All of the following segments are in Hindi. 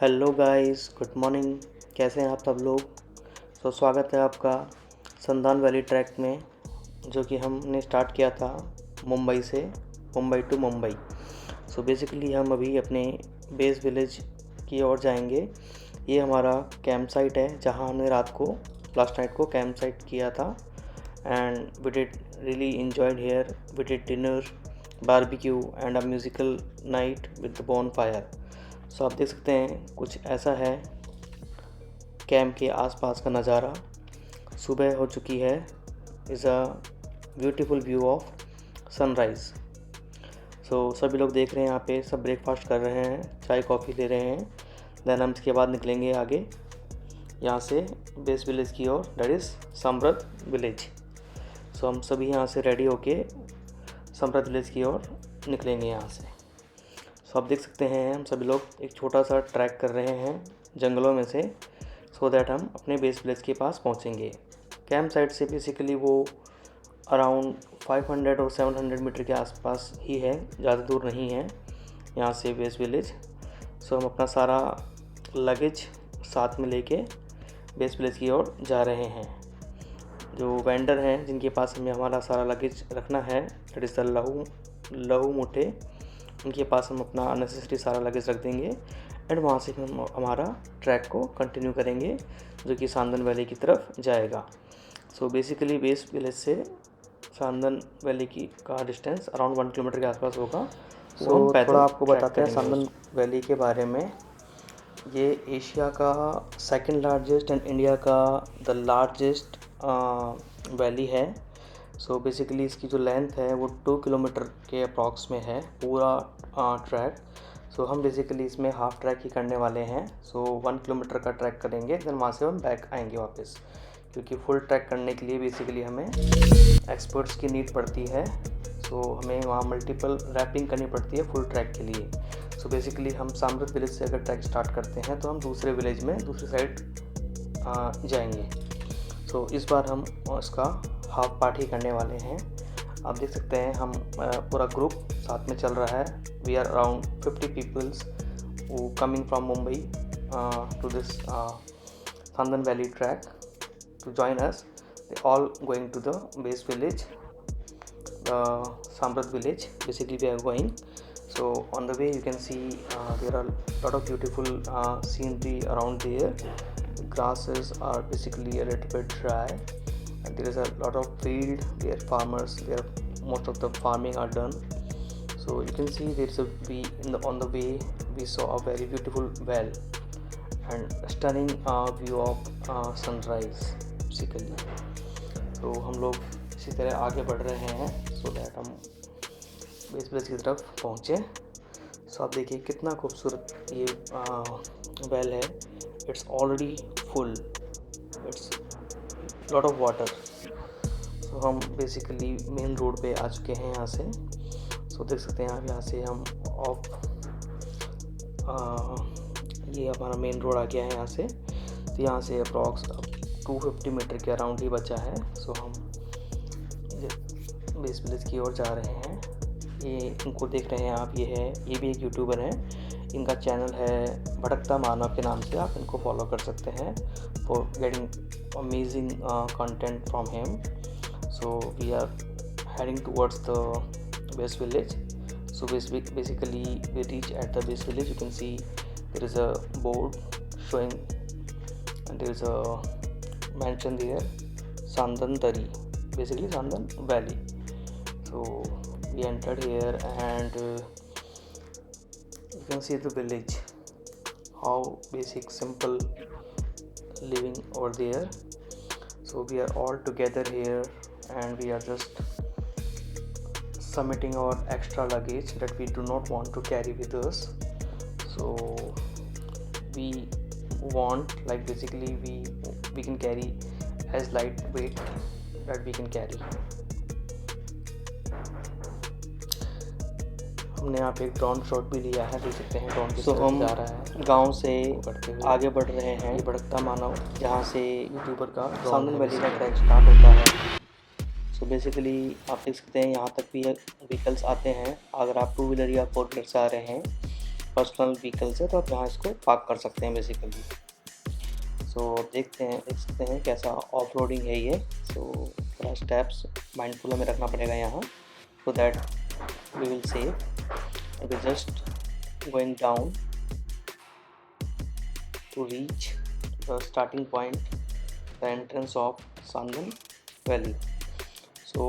Hello guys, good morning. कैसे हैं आप सब लोग? स्वागत है आपका संदान वैली ट्रैक में, जो कि हमने स्टार्ट किया था मुंबई से, मुंबई टू मुंबई। बेसिकली हम अभी अपने बेस विलेज की ओर जाएंगे। ये हमारा कैंप साइट है, जहां हमने रात को लास्ट नाइट को कैंप साइट किया था। And we did really enjoyed here. We did dinner, barbecue and a musical night with the bonfire. आप देख सकते हैं कुछ ऐसा है कैंप के आसपास का नज़ारा। सुबह हो चुकी है। Is a beautiful view of sunrise. सभी लोग देख रहे हैं यहाँ पे, सब ब्रेकफास्ट कर रहे हैं, चाय कॉफ़ी ले रहे हैं। देन हम इसके बाद निकलेंगे आगे यहाँ से बेस विलेज की ओर, दैट इज़ समृद्ध विलेज। हम सभी यहाँ से रेडी होके समृद्ध विलेज की ओर निकलेंगे यहाँ से। आप देख सकते हैं हम सभी लोग एक छोटा सा ट्रैक कर रहे हैं जंगलों में से, सो दैट हम अपने बेस विलेज के पास पहुँचेंगे। कैंप साइट से बेसिकली वो अराउंड 500 और 700 मीटर के आसपास ही है, ज़्यादा दूर नहीं है यहाँ से बेस विलेज। हम अपना सारा लगेज साथ में लेके बेस विलेज की ओर जा रहे हैं। जो वेंडर हैं जिनके पास हमें हमारा सारा लगेज रखना है, दैट इज़ द लहू मुठे, उनके पास हम अपना अननेसेसरी सारा लगेज रख देंगे। एंड वहाँ से हम हमारा ट्रैक को कंटिन्यू करेंगे, जो कि सांदन वैली की तरफ जाएगा। बेसिकली बेस विलेज से सांदन वैली का डिस्टेंस अराउंड 1 किलोमीटर के आसपास होगा। हम थोड़ा आपको बताते हैं सांदन वैली के बारे में। ये एशिया का सेकंड लार्जेस्ट एंड इंडिया का द लार्जेस्ट वैली है। बेसिकली इसकी जो लेंथ है वो 2 किलोमीटर के अप्रॉक्स में है पूरा ट्रैक। हम बेसिकली इसमें हाफ ट्रैक ही करने वाले हैं। 1 किलोमीटर का ट्रैक करेंगे, देन वहाँ से हम बैक आएंगे वापस, क्योंकि फुल ट्रैक करने के लिए बेसिकली हमें एक्सपर्ट्स की नीड पड़ती है। हमें वहाँ मल्टीपल रैपिंग करनी पड़ती है फुल ट्रैक के लिए। बेसिकली हम समृद्ध विलेज से अगर ट्रैक स्टार्ट करते हैं तो हम दूसरे विलेज में दूसरी साइड जाएंगे। इस बार हम इसका हाफ पार्ट ही करने वाले हैं। आप देख सकते हैं हम पूरा ग्रुप साथ में चल रहा है। We are around 50 peoples who coming from Mumbai to this Sandan Valley track to join us. They all going to the base village, the Samrat village. Basically we are going. On the way you can see there are lot of beautiful scenery around there. The grasses are basically a little bit dry, and there is a lot of field where farmers, there most of the farming are done. You can see there is on the way we saw a very beautiful well and stunning view of sunrise basically. हम लोग इसी तरह आगे बढ़ रहे हैं so that हम बेस विलेज की तरफ पहुँचे। आप देखिए कितना खूबसूरत ये वेल है। It's already full, it's lot of water. हम बेसिकली मेन रोड पे आ चुके हैं यहाँ से। देख सकते हैं आप यहाँ से हम ऑफ ये हमारा मेन रोड आ गया है यहाँ से। यहाँ से अप्रॉक्स 250 मीटर के अराउंड ही बचा है। हम बेस विलेज की ओर जा रहे हैं। ये इनको देख रहे हैं आप, ये भी एक यूट्यूबर हैं। इनका चैनल है भटकता मानव के नाम से, आप इनको फॉलो कर सकते हैं for getting amazing content from him. We are heading towards the base village. Basically we reach at the base village. You can see there is a board showing, and there is a mention there Sandan Tari, basically Sandan Valley. We entered here, and you can see the village, how basic simple living over there. We are all together here, and we are just submitting our extra luggage that we do not want to carry with us. We want, like, basically we can carry as light weight that we can carry. हमने यहाँ पे एक ड्रोन शॉट भी लिया है, देख सकते हैं ड्रोन किस तरह जा रहा है। गांव से आगे बढ़ रहे हैं, ये भटकता मानव, जहाँ से यूट्यूबर का सांदन वैली का ट्रैक स्टार्ट होता है। बेसिकली आप देख सकते हैं यहाँ तक भी व्हीकल्स आते हैं। अगर आप 2 व्हीलर या 4 व्हीलर से आ रहे हैं पर्सनल व्हीकल्स है तो आप यहाँ इसको पार्क कर सकते हैं बेसिकली। सो देख सकते हैं कैसा ऑफ रोडिंग है ये। सो थोड़ा स्टेप्स माइंडफुल हमें रखना पड़ेगा यहाँ, so that we will save. We just going down to reach the starting point, the entrance of Sandhan valley. So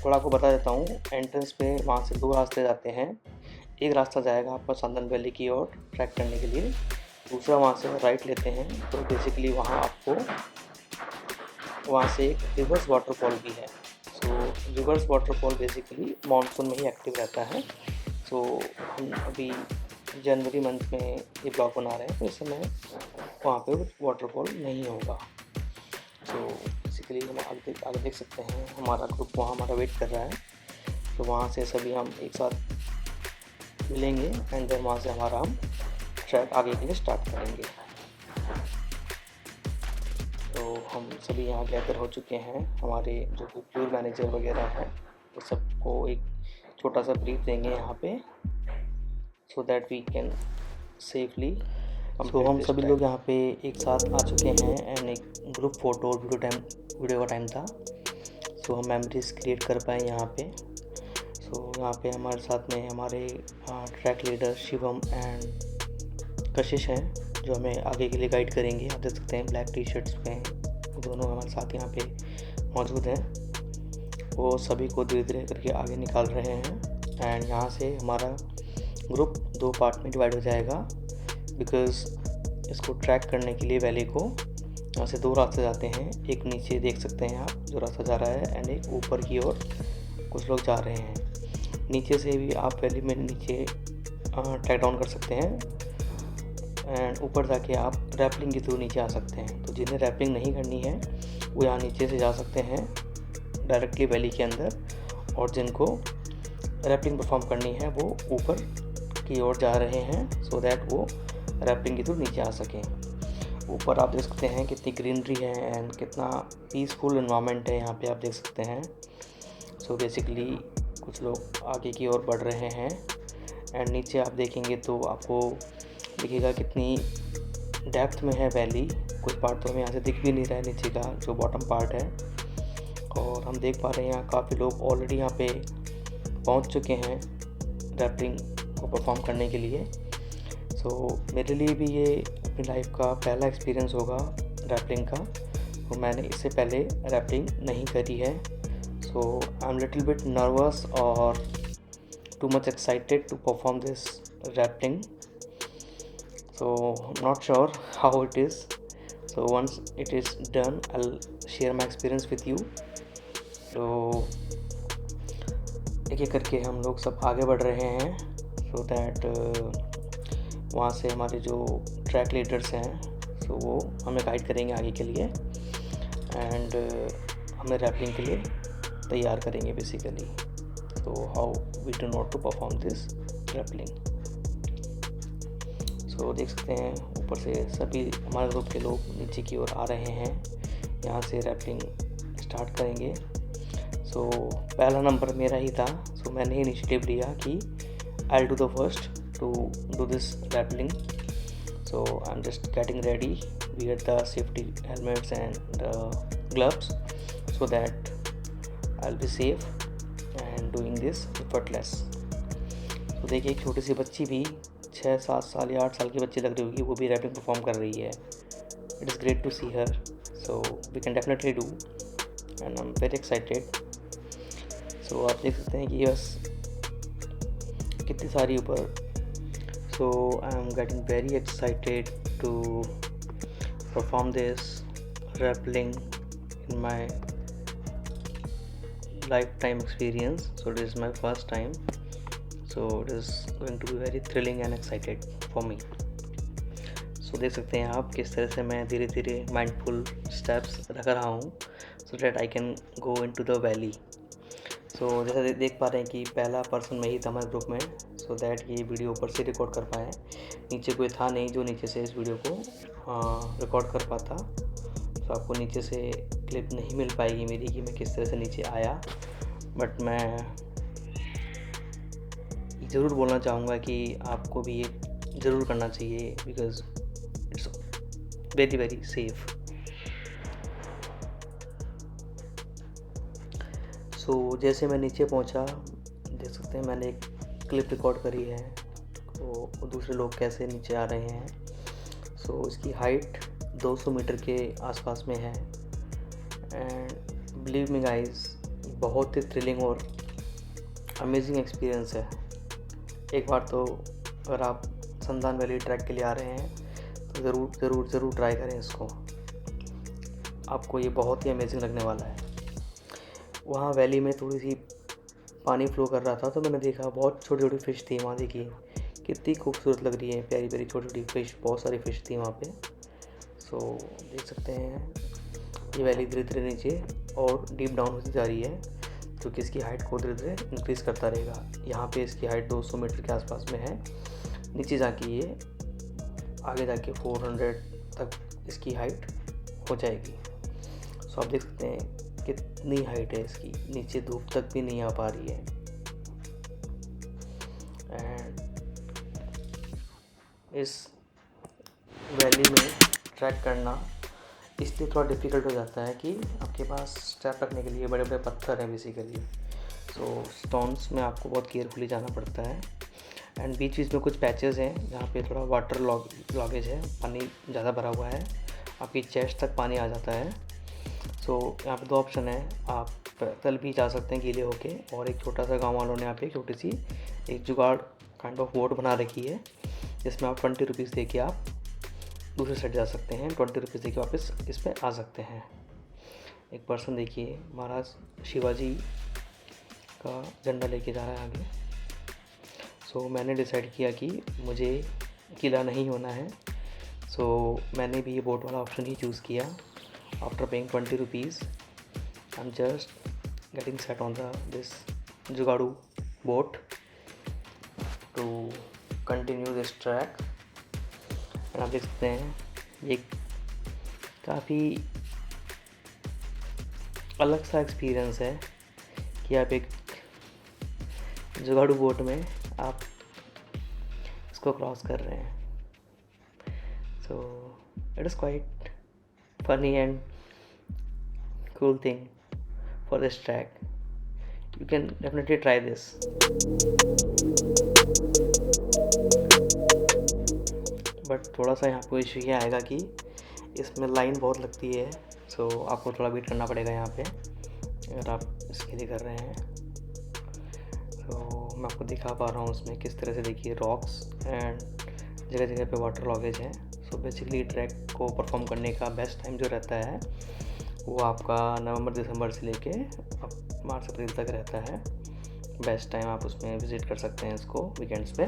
थोड़ा आपको बता देता हूँ, एंट्रेंस पे वहाँ से 2 रास्ते जाते हैं। एक रास्ता जाएगा आपका सांदन वैली की ओर ट्रैक करने के लिए, दूसरा वहाँ से राइट लेते हैं तो बेसिकली वहाँ आपको वहाँ से एक रिवर्स वाटरफॉल भी है। सो रिवर्स वाटरफॉल बेसिकली मानसून में ही एक्टिव रहता है। सो हम अभी जनवरी मंथ में ये ब्लॉग बना रहे हैं तो इस समय वहाँ पे वाटरफॉल नहीं होगा। तो बेसिकली हम आगे देख सकते हैं हमारा ग्रुप वहाँ हमारा वेट कर रहा है। तो वहाँ से सभी हम एक साथ मिलेंगे एंड देन वहाँ से हमारा हम ट्रैक आगे के लिए स्टार्ट करेंगे। तो हम सभी यहाँ गैदर हो चुके हैं, हमारे जो कि टूर मैनेजर वगैरह हैं वो सबको एक छोटा सा ब्रीफ देंगे यहाँ पे, so that we can safely. तो हम सभी लोग यहाँ पे एक साथ आ चुके हैं एंड एक ग्रुप फ़ोटो और वीडियो का टाइम था, सो हम मेमोरीज क्रिएट कर पाए यहाँ पे। सो यहाँ पे हमारे साथ में हमारे ट्रैक लीडर शिवम एंड कशिश हैं जो हमें आगे के लिए गाइड करेंगे। आप देख सकते हैं ब्लैक टी शर्ट्स में दोनों हमारे साथ यहाँ पे मौजूद हैं। वो सभी को धीरे धीरे करके आगे निकाल रहे हैं एंड यहाँ से हमारा ग्रुप 2 पार्ट में डिवाइड हो जाएगा, बिकॉज़ इसको ट्रैक करने के लिए वैली को यहाँ से 2 रास्ते जाते हैं। एक नीचे देख सकते हैं आप जो रास्ता जा रहा है एंड एक ऊपर की ओर कुछ लोग जा रहे हैं। नीचे से भी आप वैली में नीचे ट्रैक डाउन कर सकते हैं एंड ऊपर जाके आप रैपलिंग के थ्रू नीचे आ सकते हैं। तो जिन्हें रैपलिंग नहीं करनी है वो यहाँ नीचे से जा सकते हैं डायरेक्टली वैली के अंदर, और जिनको रैपलिंग परफॉर्म करनी है वो ऊपर की ओर जा रहे हैं सो दैट वो रैपलिंग के थ्रू नीचे आ सकें। ऊपर आप देख सकते हैं कितनी ग्रीनरी है एंड कितना पीसफुल एनवायरनमेंट है यहाँ पे, आप देख सकते हैं। सो बेसिकली कुछ लोग आगे की ओर बढ़ रहे हैं एंड नीचे आप देखेंगे तो आपको दिखेगा कितनी डेप्थ में है वैली। कुछ पार्ट तो हमें यहाँ से दिख भी नहीं रहा है नीचे का जो बॉटम पार्ट है, और हम देख पा रहे हैं यहाँ काफ़ी लोग ऑलरेडी यहाँ पे पहुँच चुके हैं रैपलिंग को परफॉर्म करने के लिए। सो मेरे लिए भी ये अपनी लाइफ का पहला एक्सपीरियंस होगा रैपलिंग का, तो मैंने इससे पहले रैपलिंग नहीं करी है। So I am little bit nervous और too much excited to perform this rappelling. So not sure how it is. So once it is done, I'll share my experience with you. तो एक एक करके हम लोग सब आगे बढ़ रहे हैं so that वहाँ से हमारे जो ट्रैक लीडर्स हैं so वो हमें गाइड करेंगे आगे के लिए एंड हमें रैपलिंग के लिए तैयार करेंगे बेसिकली। तो how we do not to perform this rappelling. तो देख सकते हैं ऊपर से सभी हमारे ग्रुप के लोग नीचे की ओर आ रहे हैं, यहाँ से रैपलिंग स्टार्ट करेंगे। सो पहला नंबर मेरा ही था, सो मैंने ही इनिशिएटिव लिया कि I will do the first to do this rappelling. So I am just getting ready, wear the safety helmets and gloves so that I will be safe and doing this effortless. तो देखिए एक छोटी सी बच्ची भी 6-7 साल या 8 साल की बच्ची लग रही होगी, वो भी रैपिंग परफॉर्म कर रही है। It is great to see her, so we can definitely do and I am very excited. So आप देख सकते हैं कि बस कितनी सारी ऊपर। So I am getting very excited to perform this rappelling in my life time experience. So it is my first time, so it is going to be very thrilling and excited for me. So देख सकते हैं आप किस तरह से मैं धीरे धीरे माइंडफुल स्टेप्स रख रहा हूँ so that I can go into the valley. So जैसा देख पा रहे हैं कि पहला पर्सन में ही था हमारे ग्रुप में, so that ये वीडियो ऊपर से रिकॉर्ड कर पाए। नीचे कोई था नहीं जो नीचे से इस वीडियो को रिकॉर्ड कर पाता, तो आपको नीचे से क्लिप नहीं मिल पाएगी मेरी कि मैं किस तरह से नीचे आया, बट मैं ज़रूर बोलना चाहूँगा कि आपको भी ये ज़रूर करना चाहिए, because it's very very safe. So जैसे मैं नीचे पहुँचा, देख सकते हैं मैंने एक क्लिप रिकॉर्ड करी है, तो दूसरे लोग कैसे नीचे आ रहे हैं। सो इसकी हाइट 200 मीटर के आसपास में है। एंड बिलीव मी गाइस, बहुत ही थ्रिलिंग और अमेजिंग एक्सपीरियंस है। एक बार तो अगर आप संदान वैली ट्रैक के लिए आ रहे हैं तो ज़रूर ज़रूर ज़रूर ट्राई करें इसको, आपको ये बहुत ही अमेजिंग लगने वाला है। वहाँ वैली में थोड़ी सी पानी फ्लो कर रहा था, तो मैंने देखा बहुत छोटी छोटी फ़िश थी वहाँ। देखिए कितनी खूबसूरत लग रही है, प्यारी प्यारी छोटी छोटी फ़िश, बहुत सारी फ़िश थी वहाँ पे। सो देख सकते हैं ये वैली धीरे धीरे नीचे और डीप डाउन होती जा रही है, जो कि इसकी हाइट को धीरे धीरे इंक्रीज़ करता रहेगा। यहाँ पे इसकी हाइट 200 मीटर के आसपास में है। नीचे जाके ये आगे जाके 400 तक इसकी हाइट हो जाएगी। सो आप देख सकते हैं कितनी हाइट है इसकी, नीचे धूप तक भी नहीं आ पा रही है। एंड इस वैली में ट्रैक करना इसलिए थोड़ा डिफ़िकल्ट हो जाता है कि आपके पास स्टेप रखने के लिए बड़े बड़े पत्थर हैं बेसिकली। सो स्टोन्स में आपको बहुत केयरफुली जाना पड़ता है। एंड बीच बीच में कुछ पैचेस हैं जहाँ पे थोड़ा वाटर लॉगेज है, पानी ज़्यादा भरा हुआ है, आपकी चेस्ट तक पानी आ जाता है। सो यहाँ पे 2 ऑप्शन है, आप पैदल भी जा सकते हैं गीले होके, और एक छोटा सा गाँव वालों ने यहाँ पे एक छोटी सी एक जुगाड़ काइंड ऑफ बोट बना रखी है, जिसमें आप 20 रुपीज़ दे के आप दूसरे साइड जा सकते हैं, 20 रुपीज़ दे के वापस इस पर आ सकते हैं। एक पर्सन देखिए महाराज शिवाजी का झंडा लेके जा रहा है आगे। सो मैंने डिसाइड किया कि मुझे गीला नहीं होना है, सो मैंने भी ये बोट वाला ऑप्शन ही चूज़ किया। After paying 20 rupees I am just getting set on this जुगाड़ू boat to continue this track. और आप देख सकते हैं ये काफ़ी अलग सा एक्सपीरियंस है कि आप एक जुगाड़ू बोट में आप इसको क्रॉस कर रहे हैं। सो it is quite funny and cool thing for this track. You can definitely try this. But थोड़ा सा यहाँ पे इशू ये आएगा कि इसमें लाइन बहुत लगती है, सो आपको थोड़ा वेट करना पड़ेगा यहाँ पे अगर आप इसके लिए कर रहे हैं। तो मैं आपको दिखा पा रहा हूँ उसमें किस तरह से, देखिए रॉक्स एंड जगह जगह पे वाटर लॉगेज है। सो बेसिकली ट्रैक को परफॉर्म करने का बेस्ट टाइम जो रहता है वो आपका नवंबर दिसंबर से लेके मार्च अप्रैल तक रहता है। बेस्ट टाइम आप उसमें विज़िट कर सकते हैं इसको वीकेंड्स पे।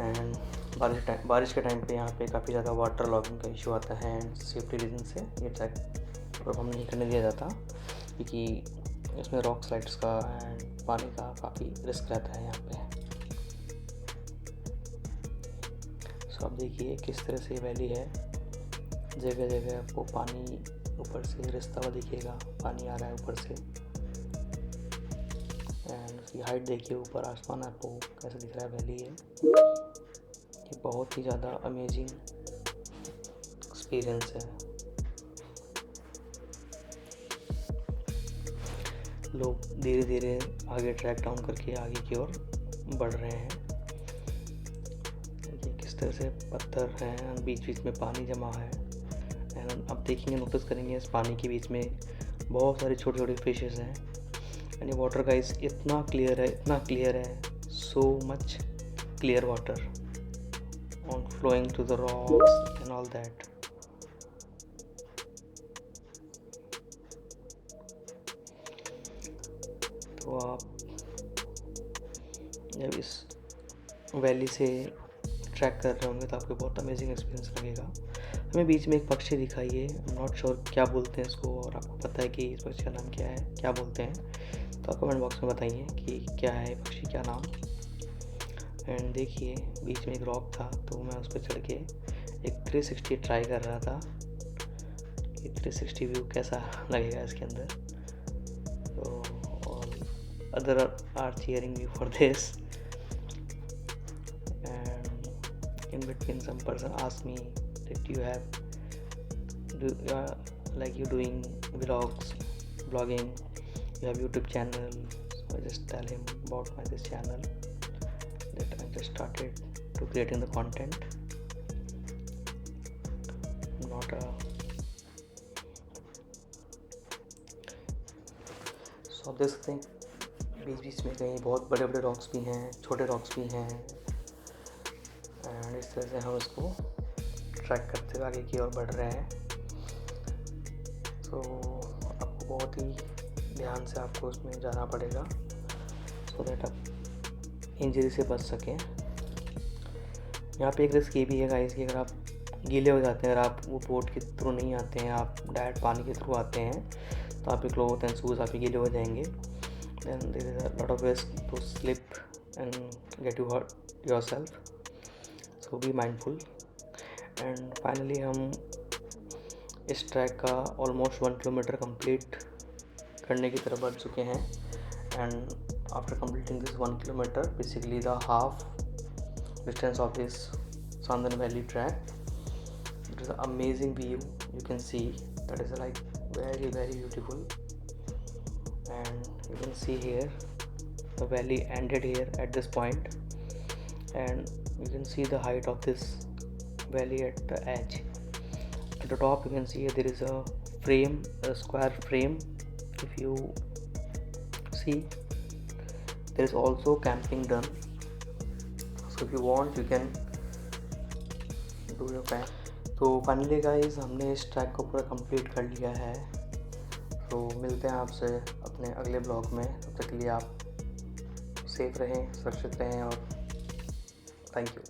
एंड बारिश के टाइम पे यहाँ पे काफ़ी ज़्यादा वाटर लॉगिंग का इशू आता है, एंड सेफ्टी रीज़न से ये ट्रैक परफॉर्म नहीं करने दिया जाता, क्योंकि इसमें रॉक स्लाइड्स का एंड पानी का काफ़ी रिस्क रहता है यहाँ पे। सो आप देखिए किस तरह से वैली है, जगह जगह आपको पानी ऊपर से रिसता हुआ दिखेगा, पानी आ रहा है ऊपर से। एंड उसकी हाइट देखिए, ऊपर आसमान आपको कैसे दिख रहा है, वैली है। ये बहुत ही ज़्यादा अमेजिंग एक्सपीरियंस है। लोग धीरे धीरे आगे ट्रैक डाउन करके आगे की ओर बढ़ रहे हैं। देखिए किस तरह से पत्थर हैं, बीच बीच में पानी जमा है। एंड आप देखेंगे, नोटिस करेंगे इस पानी के बीच में बहुत सारी छोटी छोटी फिशेस हैं। एंड ये वाटर गाइस इतना क्लियर है, इतना क्लियर है, so much clear water on flowing to the rocks and all that. तो आप जब इस वैली से ट्रैक कर रहे होंगे तो आपको बहुत अमेजिंग एक्सपीरियंस लगेगा। हमें बीच में एक पक्षी दिखाई है, आई एम नॉट श्योर क्या बोलते हैं इसको, और आपको पता है कि इस पक्षी का नाम क्या है, क्या बोलते हैं, तो आप कमेंट बॉक्स में बताइए कि क्या है पक्षी, क्या नाम। एंड देखिए बीच में एक रॉक था, तो मैं उस पर चढ़ के एक 360 ट्राई कर रहा था कि 360 व्यू कैसा लगेगा इसके अंदर। तो और other are cheering me for this. And in between some person asked me that like you doing vlogs, blogging, you have YouTube channel. So I just tell him about this channel, that I just started to creating the content. Not a so आप देख सकते हैं बीच बीच में कहीं बहुत बड़े बड़े रॉक्स भी हैं, छोटे रॉक्स भी हैं, एंड इस तरह से हम इसको ट्रैक करते हुए आगे की ओर बढ़ रहे हैं। तो आपको बहुत ही ध्यान से आपको उसमें जाना पड़ेगा सो दैट आप इंजरी से बच सकें। यहाँ पे एक रिस्क ये भी है गाइस कि अगर आप गीले हो जाते हैं, अगर आप वो बोट के थ्रू नहीं आते हैं, आप डायरेक्ट पानी के थ्रू आते हैं, तो आपके क्लोथ एंड शूज़ आपके गीले हो जाएंगे। Then there is a lot of risk to slip and get you hurt yourself, so be mindful. And finally हम इस ट्रैक का ऑलमोस्ट 1 किलोमीटर कंप्लीट करने की तरफ बढ़ चुके हैं। And after completing this 1 kilometre, basically the half distance of this Sandhan Valley track, it is an amazing view you can see, that is like very beautiful. And you can see here the valley ended here at this point, and you can see the height of this valley at the edge. At the top you can see there is a frame, a square frame. If you see, there is also camping done, so if you want you can do your camp. तो फाइनली गाइस हमने इस ट्रैक को पूरा कंप्लीट कर लिया है। तो मिलते हैं आपसे अपने अगले ब्लॉग में। तब तक के लिए आप सेफ रहें, सुरक्षित रहें, और थैंक यू।